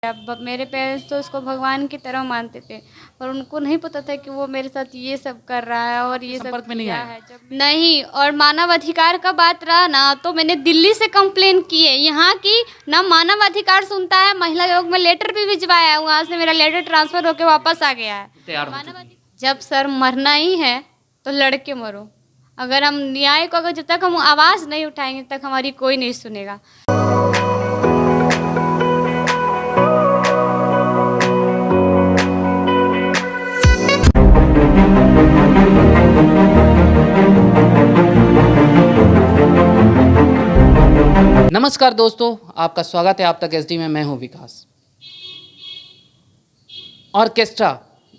अब मेरे पेरेंट्स तो उसको भगवान की तरह मानते थे, पर उनको नहीं पता था कि वो मेरे साथ ये सब कर रहा है और ये सब संपर्क में नहीं किया आया? है। जब नहीं, और मानव अधिकार का बात रहा ना, तो मैंने दिल्ली से कंप्लेन की है। यहाँ की ना मानव अधिकार सुनता है, महिला आयोग में लेटर भी भिजवाया है, वहाँ से मेरा लेटर ट्रांसफर होकर वापस आ गया है। तैयार हो मानव चुकी है। अधिकार जब सर मरना ही है तो लड़के मरो। अगर हम न्याय को, अगर जब तक हम आवाज़ नहीं उठाएंगे तब तक हमारी कोई नहीं सुनेगा। नमस्कार दोस्तों, आपका स्वागत है आप तक एसडी में। मैं हूं विकास। ऑर्केस्ट्रा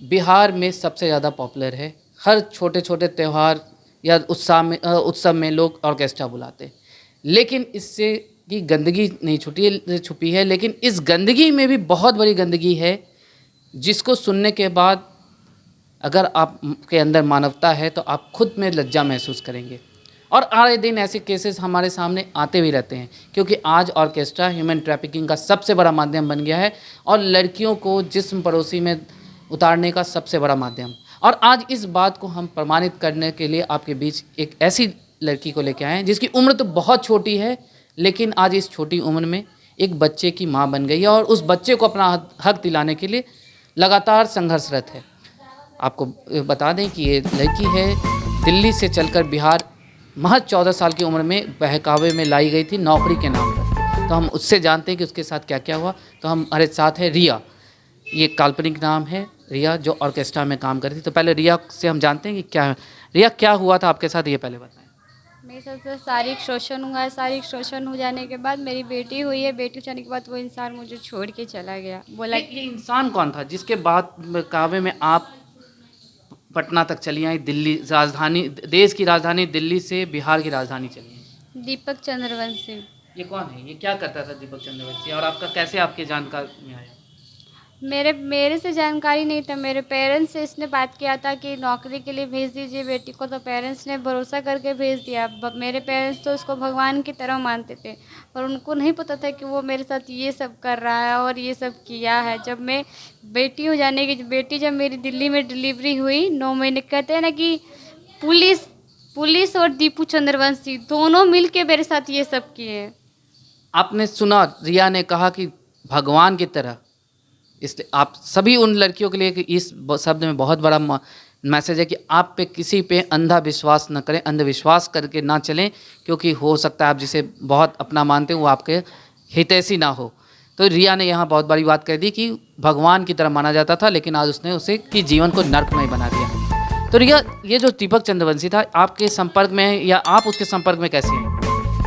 बिहार में सबसे ज़्यादा पॉपुलर है। हर छोटे छोटे त्यौहार या उत्सव में लोग ऑर्केस्ट्रा बुलाते हैं, लेकिन इससे की गंदगी नहीं छुपी है। लेकिन इस गंदगी में भी बहुत बड़ी गंदगी है, जिसको सुनने के बाद अगर आपके अंदर मानवता है तो आप खुद में लज्जा महसूस करेंगे। और आए दिन ऐसे केसेस हमारे सामने आते भी रहते हैं, क्योंकि आज ऑर्केस्ट्रा ह्यूमन ट्रैफिकिंग का सबसे बड़ा माध्यम बन गया है और लड़कियों को जिस्म परोसी में उतारने का सबसे बड़ा माध्यम। और आज इस बात को हम प्रमाणित करने के लिए आपके बीच एक ऐसी लड़की को लेकर आए हैं जिसकी उम्र तो बहुत छोटी है, लेकिन आज इस छोटी उम्र में एक बच्चे की माँ बन गई है और उस बच्चे को अपना हक दिलाने के लिए लगातार संघर्षरत है। आपको बता दें कि ये लड़की है, दिल्ली से चलकर बिहार महज 14 साल की उम्र में बहकावे में लाई गई थी नौकरी के नाम पर। तो हम उससे जानते हैं कि उसके साथ क्या क्या हुआ। तो हमारे साथ है रिया, ये काल्पनिक नाम है रिया, जो ऑर्केस्ट्रा में काम करती। तो पहले रिया से हम जानते हैं कि रिया क्या हुआ था आपके साथ, ये पहले बताएं। मेरे साथ तो शारीरिक शोषण हुआ है। शारीरिक शोषण हो जाने के बाद मेरी बेटी हुई है। बेटी हो जाने के बाद वो इंसान मुझे छोड़ के चला गया। बोला ये इंसान कौन था जिसके बाद बहकावे में आप पटना तक चली आई, दिल्ली राजधानी, देश की राजधानी दिल्ली से बिहार की राजधानी चली आई? दीपक चंद्रवंशी। ये कौन है, ये क्या करता था दीपक चंद्रवंशी, और आपका कैसे आपके जानकारी में आया? मेरे से जानकारी नहीं था। मेरे पेरेंट्स से इसने बात किया था कि नौकरी के लिए भेज दीजिए बेटी को, तो पेरेंट्स ने भरोसा करके भेज दिया। मेरे पेरेंट्स तो उसको भगवान की तरह मानते थे, पर उनको नहीं पता था कि वो मेरे साथ ये सब कर रहा है और ये सब किया है। जब मैं बेटी हो जाने की बेटी जब मेरी दिल्ली में डिलीवरी हुई 9 महीने, कहते हैं ना कि पुलिस और दीपू चंद्रवंशी दोनों मिल के मेरे साथ ये सब किए हैं। आपने सुना रिया ने कहा कि भगवान की तरह, इसलिए आप सभी उन लड़कियों के लिए कि इस शब्द में बहुत बड़ा मैसेज है कि आप पे किसी पे अंधा विश्वास न करें, अंधविश्वास करके ना चलें, क्योंकि हो सकता है आप जिसे बहुत अपना मानते हो वो आपके हितैषी ना हो। तो रिया ने यहाँ बहुत बड़ी बात कह दी कि भगवान की तरह माना जाता था, लेकिन आज उसने उसे कि जीवन को नर्कमय बना दिया। तो रिया, ये जो दीपक चंद्रवंशी था आपके संपर्क में है या आप उसके संपर्क में कैसे हैं?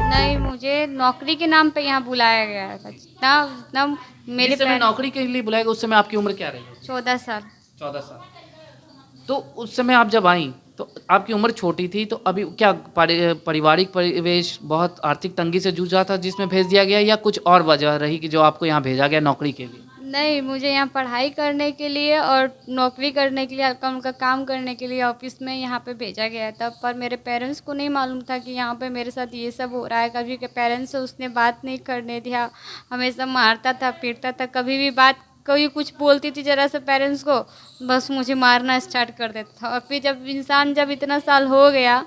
नहीं, मुझे नौकरी के नाम पे यहाँ बुलाया गया था। जितना मेरे जिस समय नौकरी के लिए बुलाया गया उस समय आपकी उम्र क्या रही है? 14 साल। 14 साल। तो उस समय आप जब आई तो आपकी उम्र छोटी थी, तो अभी क्या पारिवारिक परिवेश बहुत आर्थिक तंगी से जूझ रहा था जिसमें भेज दिया गया, या कुछ और वजह रही कि जो आपको यहाँ भेजा गया नौकरी के लिए? नहीं, मुझे यहाँ पढ़ाई करने के लिए और नौकरी करने के लिए, उनका काम करने के लिए ऑफिस में यहाँ पे भेजा गया था। पर मेरे पेरेंट्स को नहीं मालूम था कि यहाँ पे मेरे साथ ये सब हो रहा है। कभी के पेरेंट्स से उसने बात नहीं करने दिया, हमेशा मारता था, पीटता था। कभी भी बात कोई कुछ बोलती थी जरा से पेरेंट्स को, बस मुझे मारना स्टार्ट कर देता था। और फिर जब इतना साल हो गया,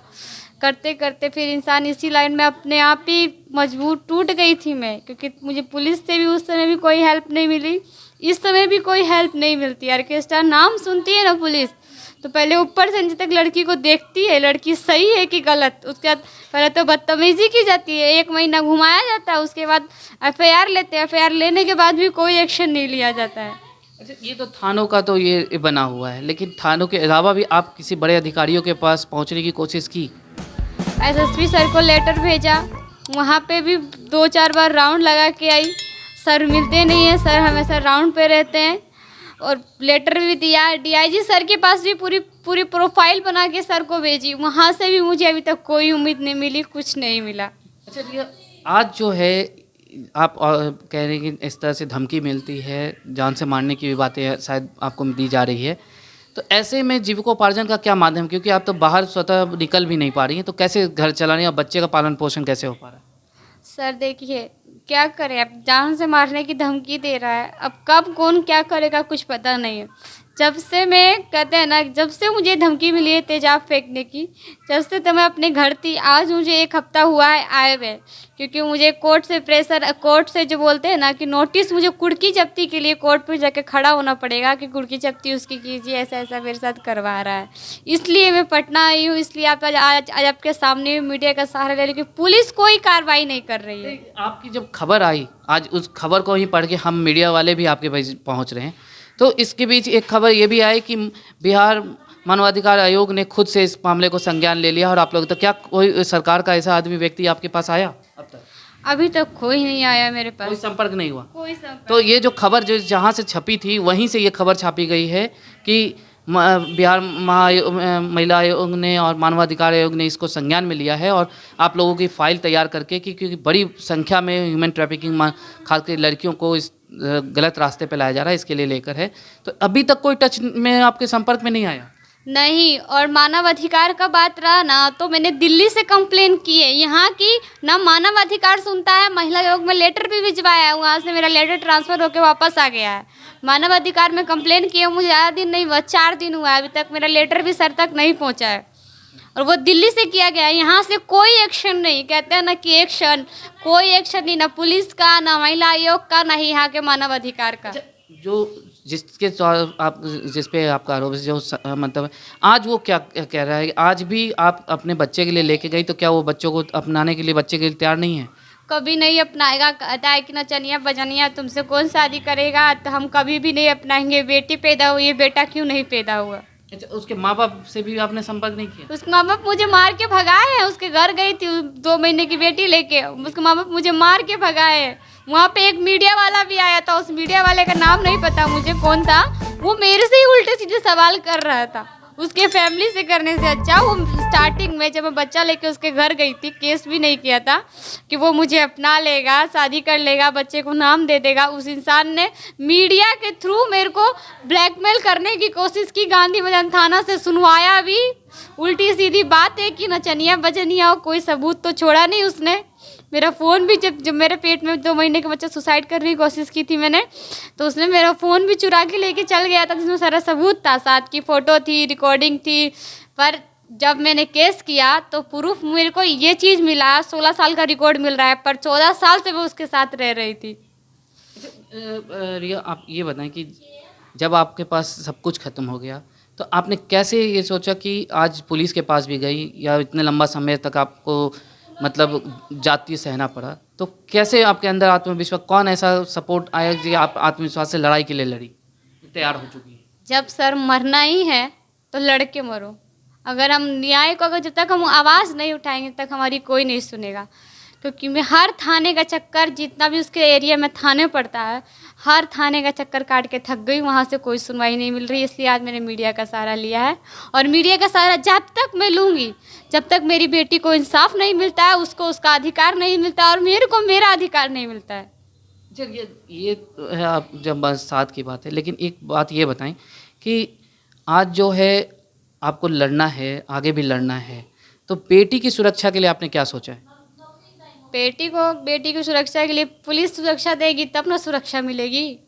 करते करते फिर इंसान इसी लाइन में अपने आप ही मजबूर टूट गई थी मैं, क्योंकि मुझे पुलिस से भी उस समय भी कोई हेल्प नहीं मिली, इस समय भी कोई हेल्प नहीं मिलती। ऑर्केस्ट्रा नाम सुनती है ना पुलिस, तो पहले ऊपर से नीचे तक लड़की को देखती है, लड़की सही है कि गलत। उसके बाद पहले तो बदतमीजी की जाती है, 1 महीना घुमाया जाता है, उसके बाद FIR लेते हैं। FIR लेने के बाद भी कोई एक्शन नहीं लिया जाता है। अच्छा, ये तो थानों का तो ये बना हुआ है, लेकिन थानों के अलावा भी आप किसी बड़े अधिकारियों के पास पहुँचने की कोशिश की? SSP सर को लेटर भेजा, वहाँ पे भी 2-4 बार राउंड लगा के आई, सर मिलते नहीं है। सर हमेशा राउंड पे रहते हैं। और लेटर भी दिया, DIG सर के पास भी पूरी प्रोफाइल बना के सर को भेजी, वहाँ से भी मुझे अभी तक कोई उम्मीद नहीं मिली, कुछ नहीं मिला। अच्छा रिया, आज जो है आप कह रहे हैं कि इस तरह से धमकी मिलती है, जान से मारने की भी बातें शायद आपको दी जा रही है, तो ऐसे में जीविकोपार्जन का क्या माध्यम, क्योंकि आप तो बाहर स्वतः निकल भी नहीं पा रही हैं, तो कैसे घर चलाने और बच्चे का पालन पोषण कैसे हो पा रहा है? सर देखिए, क्या करे, अब जान से मारने की धमकी दे रहा है। अब कब कौन क्या करेगा कुछ पता नहीं है। जब से मैं कहते हैं ना, जब से मुझे धमकी मिली है तेजाब फेंकने की, जब से तो मैं अपने घर थी। आज मुझे 1 हफ्ता हुआ है आए हुए, क्योंकि मुझे कोर्ट से प्रेशर, कोर्ट से जो बोलते हैं ना कि नोटिस, मुझे कुर्की जब्ती के लिए कोर्ट पे जाके खड़ा होना पड़ेगा कि कुर्की जब्ती उसकी कीजिए, ऐसा ऐसा मेरे साथ करवा रहा है। इसलिए मैं पटना आई हूँ, इसलिए आप आज आपके सामने मीडिया का सहारा ले, लेकिन पुलिस कोई कार्रवाई नहीं कर रही है। आपकी जब खबर आई, आज उस खबर को ही पढ़ के हम मीडिया वाले भी आपके पास पहुंच रहे हैं, तो इसके बीच एक खबर ये भी आई कि बिहार मानवाधिकार आयोग ने खुद से इस मामले को संज्ञान ले लिया। और आप लोग, तो क्या कोई सरकार का ऐसा आदमी व्यक्ति आपके पास आया अब तक? अभी तक कोई नहीं आया मेरे कोई पास, संपर्क नहीं हुआ? कोई संपर्क। तो ये जो खबर जो जहाँ से छपी थी वहीं से ये खबर छापी गई है कि बिहार महिला आयोग ने और मानवाधिकार आयोग ने इसको संज्ञान में लिया है और आप लोगों की फाइल तैयार करके, क्योंकि बड़ी संख्या में ह्यूमन ट्रैफिकिंग खासकर लड़कियों को इस गलत रास्ते पे लाया जा रहा है, इसके लिए लेकर है। तो अभी तक कोई टच में आपके संपर्क में नहीं आया? नहीं। और मानव अधिकार का बात रहा ना, तो मैंने दिल्ली से कंप्लेन की है। यहाँ की ना मानव अधिकार सुनता है, महिला आयोग में लेटर भी भिजवाया है, वहाँ से मेरा लेटर ट्रांसफ़र होकर वापस आ गया है। मानव अधिकार में कंप्लेन की है, मुझे ज़्यादा दिन नहीं हुआ, 4 दिन हुआ है, अभी तक मेरा लेटर भी सर तक नहीं पहुँचा है। और वो दिल्ली से किया गया है, यहाँ से कोई एक्शन नहीं। कहते हैं ना कि एक्शन, कोई एक्शन नहीं, ना पुलिस का, ना महिला आयोग का, ना ही यहाँ के मानव अधिकार का। जो जिसके आप जिस पे आपका आरोप है, जो मतलब आज वो क्या कह रहा है? आज भी आप अपने बच्चे के लिए लेके गई, तो क्या वो बच्चों को अपनाने के लिए बच्चे के लिए तैयार नहीं है? कभी नहीं अपनाएगा। कहता है कि नचनिया बजनिया तुमसे कौन शादी करेगा, तो हम कभी भी नहीं अपनाएंगे। बेटी पैदा हुई है, बेटा क्यों नहीं पैदा हुआ? अच्छा, उसके माँ बाप से भी आपने संपर्क नहीं किया? उसके माँ बाप मुझे मार के भगाए हैं। उसके घर गई थी 2 महीने की बेटी लेके, उसके माँ बाप मुझे मार के भगाए हैं। वहाँ पे एक मीडिया वाला भी आया था, उस मीडिया वाले का नाम नहीं पता मुझे कौन था, वो मेरे से ही उल्टे सीधे सवाल कर रहा था। उसके फैमिली से करने से अच्छा, वो स्टार्टिंग में जब मैं बच्चा लेके उसके घर गई थी, केस भी नहीं किया था कि वो मुझे अपना लेगा, शादी कर लेगा, बच्चे को नाम दे देगा। उस इंसान ने मीडिया के थ्रू मेरे को ब्लैकमेल करने की कोशिश की। गांधी मैदान थाना से सुनवाया भी। उल्टी सीधी बात है कि नचनिया बजनिया हो, कोई सबूत तो छोड़ा नहीं उसने। मेरा फ़ोन भी, जब मेरे पेट में 2 महीने का बच्चा सुसाइड करने की कोशिश की थी मैंने, तो उसने मेरा फ़ोन भी चुरा के लेके चल गया था, जिसमें सारा सबूत था, साथ की फ़ोटो थी, रिकॉर्डिंग थी। पर जब मैंने केस किया तो प्रूफ मेरे को ये चीज़ मिला, 16 साल का रिकॉर्ड मिल रहा है, पर 14 साल से मैं उसके साथ रह रही थी। रिया, आप ये बताएं कि जब आपके पास सब कुछ ख़त्म हो गया, तो आपने कैसे ये सोचा कि आज पुलिस के पास भी गई, या इतने लंबा समय तक आपको मतलब जाति सहना पड़ा, तो कैसे आपके अंदर आत्मविश्वास, कौन ऐसा सपोर्ट आया कि आप आत्मविश्वास से लड़ाई के लिए लड़ी, तैयार हो चुकी है? जब सर मरना ही है तो लड़ के मरो। अगर हम न्याय को, अगर जब तक हम आवाज़ नहीं उठाएंगे तब तक हमारी कोई नहीं सुनेगा। क्योंकि मैं हर थाने का चक्कर, जितना भी उसके एरिया में थाने पड़ता है, हर थाने का चक्कर काट के थक गई, वहाँ से कोई सुनवाई नहीं मिल रही। इसलिए आज मैंने मीडिया का सहारा लिया है। और मीडिया का सहारा जब तक मैं लूँगी, जब तक मेरी बेटी को इंसाफ नहीं मिलता है, उसको उसका अधिकार नहीं मिलता, और मेरे को मेरा अधिकार नहीं मिलता है। ये तो है, आप जब बस साथ की बात है, लेकिन एक बात ये बताएं कि आज जो है आपको लड़ना है, आगे भी लड़ना है, तो बेटी की सुरक्षा के लिए आपने क्या सोचा है? बेटी की सुरक्षा के लिए पुलिस सुरक्षा देगी तब ना सुरक्षा मिलेगी।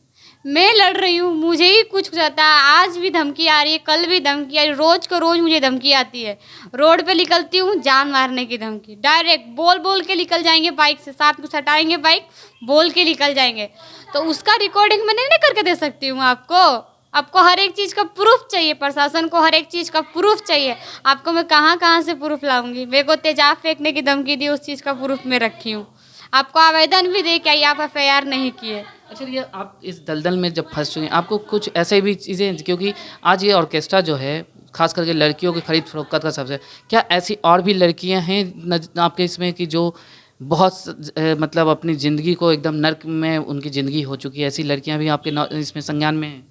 मैं लड़ रही हूँ, मुझे ही कुछ हो जाता है। आज भी धमकी आ रही है, कल भी धमकी आ रही है, रोज़ को रोज़ मुझे धमकी आती है। रोड पे निकलती हूँ, जान मारने की धमकी, डायरेक्ट बोल बोल के निकल जाएंगे बाइक से, साथ में सटाएंगे बाइक, बोल के निकल जाएंगे। तो उसका रिकॉर्डिंग मैं नहीं करके दे सकती हूँ आपको हर एक चीज़ का प्रूफ चाहिए, प्रशासन को हर एक चीज़ का प्रूफ चाहिए। आपको मैं कहाँ से प्रूफ लाऊंगी? मेरे को तेजाब फेंकने की धमकी दी, उस चीज़ का प्रूफ मैं रखी हूँ। आपको आवेदन भी दे के आई, आप FIR नहीं किए। अच्छा, ये आप इस दलदल में जब फंस चुके हैं, आपको कुछ ऐसे भी चीज़ें, क्योंकि आज ये ऑर्केस्ट्रा जो है खास करके लड़कियों की खरीद फरोख्त का सबसे, क्या ऐसी और भी लड़कियां हैं आपके इसमें कि जो बहुत मतलब अपनी ज़िंदगी को एकदम नर्क में उनकी ज़िंदगी हो चुकी है, ऐसी लड़कियां भी आपके इसमें संज्ञान में हैं?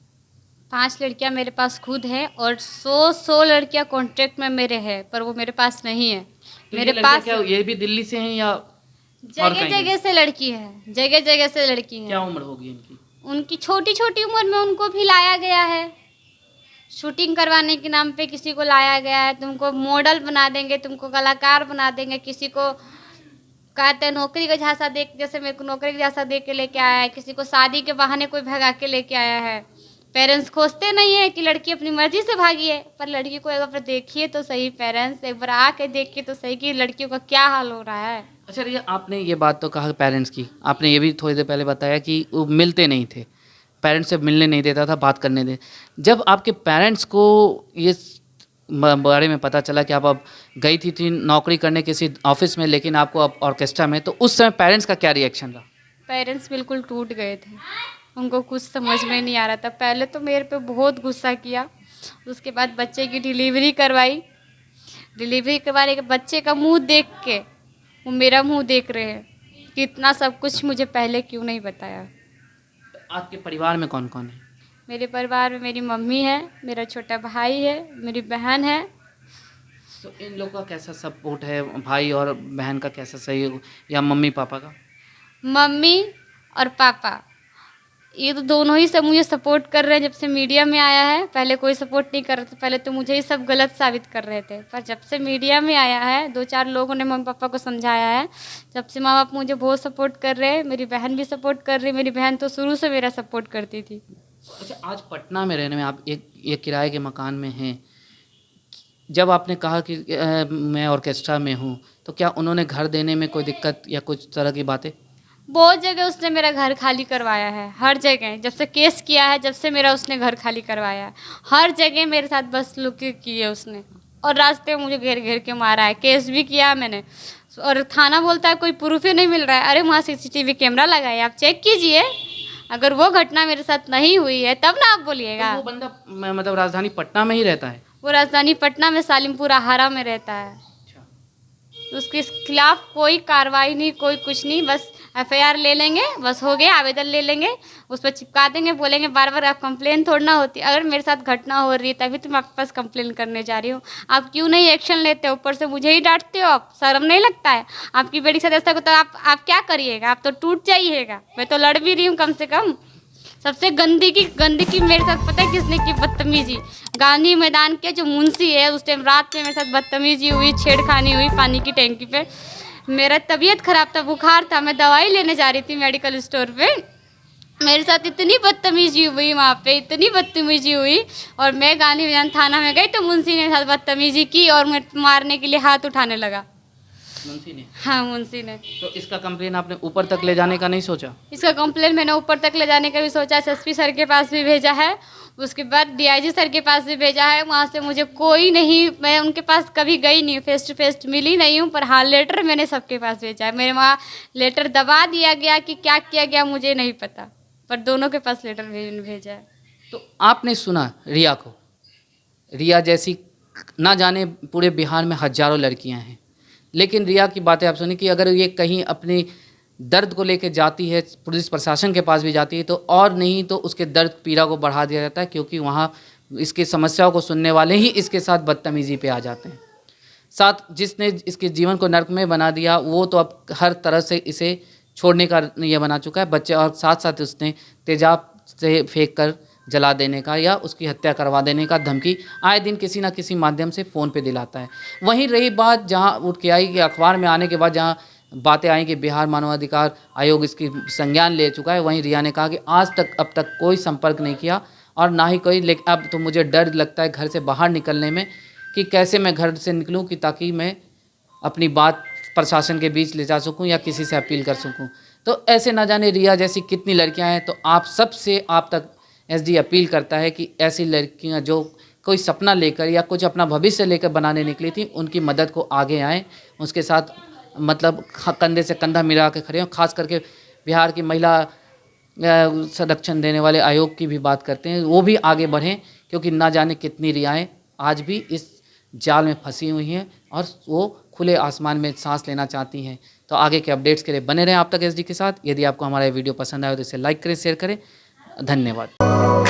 5 लड़कियां मेरे पास खुद हैं, और 100 लड़कियां कॉन्ट्रैक्ट में मेरे हैं, पर वो मेरे पास नहीं है। तो मेरे ये पास क्या ये भी दिल्ली से हैं या जगह जगह से लड़की है, जगह जगह से लड़की है। क्या उम्र होगी इनकी? उनकी छोटी छोटी उम्र में उनको भी लाया गया है, शूटिंग करवाने के नाम पे किसी को लाया गया है। तुमको मॉडल बना देंगे, तुमको कलाकार बना देंगे, किसी को कहते हैं नौकरी का झांसा देख, जैसे मेरे को नौकरी का झांसा देख के लेके आया है, किसी को शादी के बहाने कोई भगा के लेके आया है। पेरेंट्स खोजते नहीं है कि लड़की अपनी मर्जी से भागी है, पर लड़की को एक बार देखिए तो सही, पेरेंट्स एक बार आके देखिए तो सही कि लड़कियों का क्या हाल हो रहा है। अच्छा रिया, आपने ये बात तो कहा पेरेंट्स की, आपने ये भी थोड़ी देर पहले बताया कि वो मिलते नहीं थे, पेरेंट्स से मिलने नहीं देता था, बात करने दे। जब आपके पेरेंट्स को ये बारे में पता चला कि आप अब गई थी नौकरी करने किसी ऑफिस में, लेकिन आपको अब ऑर्केस्ट्रा में, तो उस समय पेरेंट्स का क्या रिएक्शन रहा? पेरेंट्स बिल्कुल टूट गए थे, उनको कुछ समझ में नहीं आ रहा था। पहले तो मेरे पे बहुत गुस्सा किया, उसके बाद बच्चे की डिलीवरी करवाई। डिलीवरी करवाने के बच्चे का मुंह देख के वो मेरा मुंह देख रहे हैं कि इतना सब कुछ मुझे पहले क्यों नहीं बताया। आपके परिवार में कौन कौन है? मेरे परिवार में मेरी मम्मी है, मेरा छोटा भाई है, मेरी बहन है। तो इन लोगों का कैसा सपोर्ट है, भाई और बहन का कैसा सहयोग, या मम्मी पापा का? मम्मी और पापा ये तो दोनों ही सब मुझे सपोर्ट कर रहे हैं जब से मीडिया में आया है। पहले कोई सपोर्ट नहीं कर रहा था, पहले तो मुझे ही सब गलत साबित कर रहे थे, पर जब से मीडिया में आया है 2-4 लोगों ने मम्मी पापा को समझाया है, जब से माँ बाप मुझे बहुत सपोर्ट कर रहे हैं। मेरी बहन भी सपोर्ट कर रही है, मेरी बहन तो शुरू से मेरा सपोर्ट करती थी। अच्छा, आज पटना में रहने में आप एक किराए के मकान में हैं, जब आपने कहा कि मैं ऑर्केस्ट्रा में हूँ, तो क्या उन्होंने घर देने में कोई दिक्कत या कुछ तरह की बातें? बहुत जगह उसने मेरा घर खाली करवाया है, हर जगह। जब से केस किया है, जब से मेरा उसने घर खाली करवाया है, हर जगह मेरे साथ बस लुक की है उसने, और रास्ते में मुझे घेर घेर के मारा है। केस भी किया मैंने, और थाना बोलता है कोई प्रूफ ही नहीं मिल रहा है। अरे वहाँ CCTV कैमरा लगाए, आप चेक कीजिए। अगर वो घटना मेरे साथ नहीं हुई है तब ना आप बोलिएगा। तो वो बंदा मतलब राजधानी पटना में ही रहता है? वो राजधानी पटना में सालिमपुर आहारा में रहता है। अच्छा। उसके खिलाफ कोई कार्रवाई नहीं, कोई कुछ नहीं, बस FIR ले लेंगे, बस हो गया, आवेदन ले लेंगे, उस पर चिपका देंगे, बोलेंगे बार बार आप कंप्लेन थोड़ा ना होती। अगर मेरे साथ घटना हो रही है तभी तो मैं आपके पास कंप्लेन करने जा रही हूँ, आप क्यों नहीं एक्शन लेते हो? ऊपर से मुझे ही डांटते हो, आप शर्म नहीं लगता है? आपकी बेटी के साथ ऐसा को तो आप क्या करिएगा? आप तो टूट जाइएगा। मैं तो लड़ भी रही हूँ कम से कम। सबसे गंदगी मेरे साथ पता है किसने की? बदतमीजी। गांधी मैदान के जो मुंशी है, उस टाइम रात में मेरे साथ बदतमीजी हुई, छेड़खानी हुई पानी की टैंकी पे। मेरा तबीयत खराब था, बुखार था, मैं दवाई लेने जा रही थी मेडिकल स्टोर पे, मेरे साथ इतनी बदतमीजी हुई वहाँ पे, इतनी बदतमीजी हुई। और मैं गांधी मैदान थाना में गई तो मुंशी ने मेरे साथ बदतमीजी की और मैं मारने के लिए हाथ उठाने लगा। मुंशी ने? हाँ, मुंशी ने। तो इसका कंप्लेन आपने ऊपर तक ले जाने का नहीं सोचा? इसका कंप्लेन मैंने ऊपर तक ले जाने का भी सोचा, SSP सर के पास भी भेजा है, उसके बाद DIG सर के पास भी भेजा है। वहाँ से मुझे कोई नहीं, मैं उनके पास कभी गई नहीं, फेस टू फेस मिली नहीं हूँ, पर हाँ लेटर मैंने सबके पास भेजा है। मेरे वहाँ लेटर दबा दिया गया कि क्या किया गया मुझे नहीं पता, पर दोनों के पास लेटर भेजा है। तो आपने सुना रिया को, रिया जैसी ना जाने पूरे बिहार में हजारों लड़कियां हैं, लेकिन रिया की बातें आप सुनी कि अगर ये कहीं अपनी दर्द को लेकर जाती है, पुलिस प्रशासन के पास भी जाती है, तो और नहीं तो उसके दर्द पीड़ा को बढ़ा दिया जाता है, क्योंकि वहाँ इसकी समस्याओं को सुनने वाले ही इसके साथ बदतमीजी पे आ जाते हैं। साथ जिसने इसके जीवन को नर्क में बना दिया, वो तो अब हर तरह से इसे छोड़ने का ये बना चुका है बच्चे, और साथ साथ उसने तेजाब से फेंक कर जला देने का या उसकी हत्या करवा देने का धमकी आए दिन किसी ना किसी माध्यम से फ़ोन पे दिलाता है। वहीं रही बात जहां उठ के आई कि अखबार में आने के बाद जहां बातें आई कि बिहार मानवाधिकार आयोग इसकी संज्ञान ले चुका है, वहीं रिया ने कहा कि आज तक अब तक कोई संपर्क नहीं किया और ना ही कोई, लेकिन अब तो मुझे डर लगता है घर से बाहर निकलने में कि कैसे मैं घर से निकलूँ कि ताकि मैं अपनी बात प्रशासन के बीच ले जा सकूँ या किसी से अपील कर सकूँ। तो ऐसे ना जाने रिया जैसी कितनी लड़कियाँ हैं। तो आप सबसे आप तक SD अपील करता है कि ऐसी लड़कियां जो कोई सपना लेकर या कुछ अपना भविष्य लेकर बनाने निकली थी, उनकी मदद को आगे आएँ, उसके साथ मतलब कंधे से कंधा मिला के खड़े हों। खास करके बिहार की महिला संरक्षण देने वाले आयोग की भी बात करते हैं, वो भी आगे बढ़ें, क्योंकि ना जाने कितनी रियाएँ आज भी इस जाल में फंसी हुई हैं और वो खुले आसमान में सांस लेना चाहती हैं। तो आगे के अपडेट्स के लिए बने रहें आप तक SD के साथ। यदि आपको हमारा वीडियो पसंद आए तो इसे लाइक करें, शेयर करें। धन्यवाद।